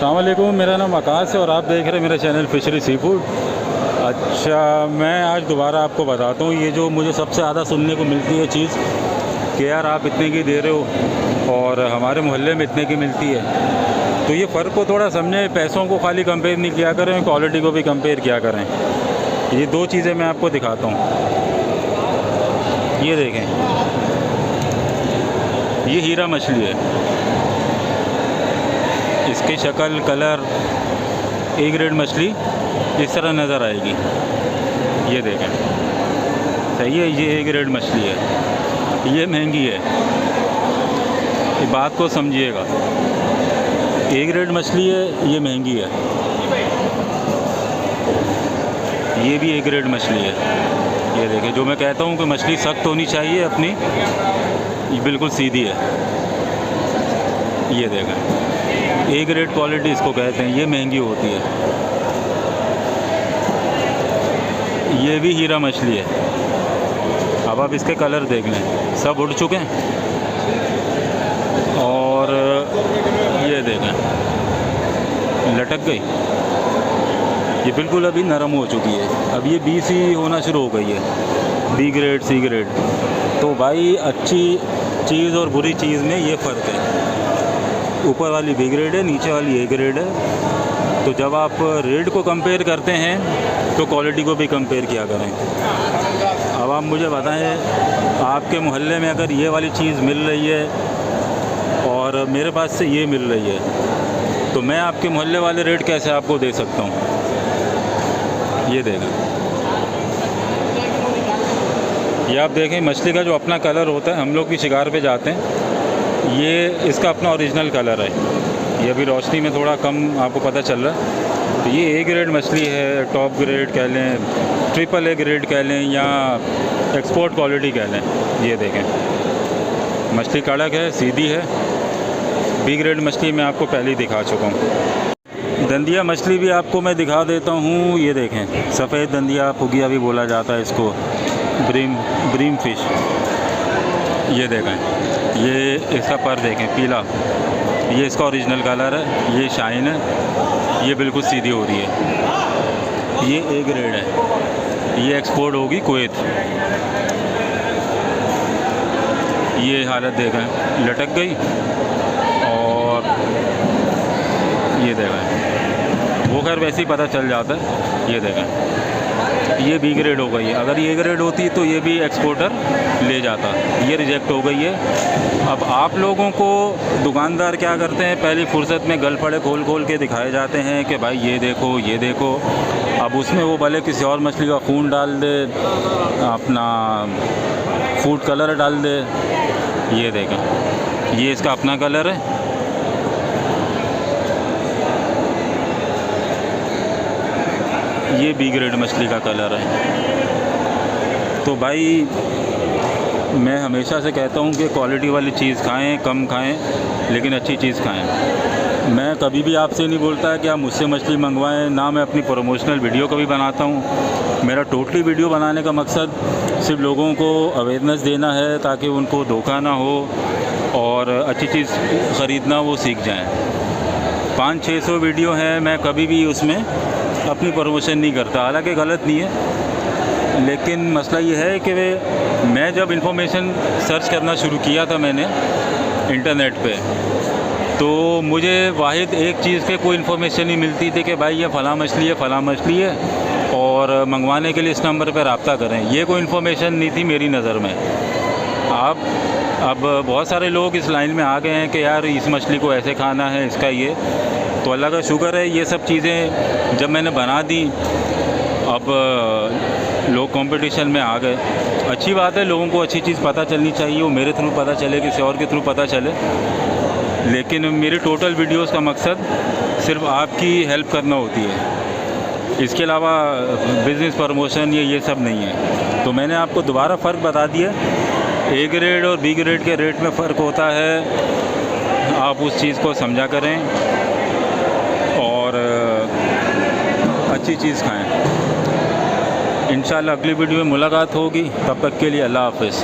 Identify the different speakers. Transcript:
Speaker 1: अस्सलाम वालेकुम, मेरा नाम आकाश है और आप देख रहे हैं मेरा चैनल फिशरी सी फूड। अच्छा, मैं आज दोबारा आपको बताता हूँ, ये जो मुझे सबसे ज़्यादा सुनने को मिलती है चीज़ कि यार आप इतने की दे रहे हो और हमारे मोहल्ले में इतने की मिलती है। तो ये फ़र्क को थोड़ा समझें, पैसों को खाली कंपेयर नहीं किया करें, क्वालिटी को भी कंपेयर किया करें। ये दो चीज़ें मैं आपको दिखाता हूँ। ये देखें, ये हीरा मछली है, इसकी शक्ल कलर ए ग्रेड मछली इस तरह नज़र आएगी। ये देखें, सही है, ये ए ग्रेड मछली है, ये महंगी है, ये बात को समझिएगा। ए ग्रेड मछली है, ये महंगी है। ये भी ए ग्रेड मछली है। ये देखें, जो मैं कहता हूँ कि मछली सख्त होनी चाहिए अपनी, ये बिल्कुल सीधी है। ये देखें, ए ग्रेड क्वालिटी इसको कहते हैं, ये महंगी होती है। ये भी हीरा मछली है। अब आप इसके कलर देख लें, सब उड़ चुके हैं। और ये देखें, लटक गई, ये बिल्कुल अभी नरम हो चुकी है। अब ये बी सी होना शुरू हो गई है, बी ग्रेड सी ग्रेड। तो भाई अच्छी चीज़ और बुरी चीज़ में ये फ़र्क है, ऊपर वाली बी ग्रेड है, नीचे वाली ए ग्रेड है। तो जब आप रेट को कंपेयर करते हैं तो क्वालिटी को भी कंपेयर किया करें। अब आप मुझे बताएं, आपके मोहल्ले में अगर ये वाली चीज़ मिल रही है और मेरे पास से ये मिल रही है, तो मैं आपके मोहल्ले वाले रेट कैसे आपको दे सकता हूँ। ये देखें, ये आप देखें, मछली का जो अपना कलर होता है, हम लोग भी शिकार पे जाते हैं, ये इसका अपना ओरिजिनल कलर है। ये अभी रोशनी में थोड़ा कम आपको पता चल रहा है। तो ये ए ग्रेड मछली है, टॉप ग्रेड कह लें, ट्रिपल ए ग्रेड कह लें, या एक्सपोर्ट क्वालिटी कह लें। ये देखें, मछली कड़क है, सीधी है। बी ग्रेड मछली मैं आपको पहले ही दिखा चुका हूँ। दंदिया मछली भी आपको मैं दिखा देता हूँ। ये देखें, सफ़ेद दंदिया फुगिया भी बोला जाता है इसको, ब्रीम फिश। ये देखें, ये इसका पर देखें, पीला, ये इसका ओरिजिनल कलर है, ये शाइन है, ये बिल्कुल सीधी हो रही है। ये ए ग्रेड है, ये एक्सपोर्ट होगी कुवैत। ये हालत देखें, लटक गई। और ये देखें, वो खैर वैसे ही पता चल जाता है। ये देखें, ये बी ग्रेड हो गई है। अगर ये ग्रेड होती तो ये भी एक्सपोर्टर ले जाता, ये रिजेक्ट हो गई है। अब आप लोगों को दुकानदार क्या करते हैं, पहली फुर्सत में गल फड़े खोल खोल के दिखाए जाते हैं कि भाई ये देखो, ये देखो। अब उसमें वो भले किसी और मछली का खून डाल दे, अपना फूड कलर डाल दे। ये देखें, ये इसका अपना कलर है। ये बी ग्रेड मछली का कलर है। तो भाई मैं हमेशा से कहता हूँ कि क्वालिटी वाली चीज़ खाएं, कम खाएं, लेकिन अच्छी चीज़ खाएं। मैं कभी भी आपसे नहीं बोलता कि आप मुझसे मछली मंगवाएं, ना मैं अपनी प्रमोशनल वीडियो कभी बनाता हूँ। मेरा टोटली वीडियो बनाने का मकसद सिर्फ लोगों को अवेयरनेस देना है, ताकि उनको धोखा ना हो और अच्छी चीज़ ख़रीदना वो सीख जाएँ। 500-600 वीडियो हैं, मैं कभी भी उसमें अपनी प्रमोशन नहीं करता, हालांकि गलत नहीं है। लेकिन मसला ये है कि मैं जब इंफॉर्मेशन सर्च करना शुरू किया था मैंने इंटरनेट पे, तो मुझे वाहिद एक चीज़ पे कोई इन्फॉर्मेशन नहीं मिलती थी कि भाई ये फ़लाँ मछली है, फ़लाँ मछली है और मंगवाने के लिए इस नंबर पर रब्ता करें। ये कोई इन्फॉर्मेशन नहीं थी मेरी नज़र में। अब बहुत सारे लोग इस लाइन में आ गए हैं कि यार इस मछली को ऐसे खाना है, इसका ये। तो अल्लाह का शुक्र है, ये सब चीज़ें जब मैंने बना दी, अब लोग कंपटीशन में आ गए। अच्छी बात है, लोगों को अच्छी चीज़ पता चलनी चाहिए, वो मेरे थ्रू पता चले, किसी और के थ्रू पता चले। लेकिन मेरी टोटल वीडियोस का मकसद सिर्फ आपकी हेल्प करना होती है, इसके अलावा बिज़नेस प्रमोशन ये सब नहीं है। तो मैंने आपको दोबारा फ़र्क बता दिया, ए ग्रेड और बी ग्रेड के रेट में फ़र्क होता है। आप उस चीज़ को समझा करें और अच्छी चीज़ खाएं। इंशाल्लाह अगली वीडियो में मुलाकात होगी, तब तक के लिए अल्लाह हाफ़िज़।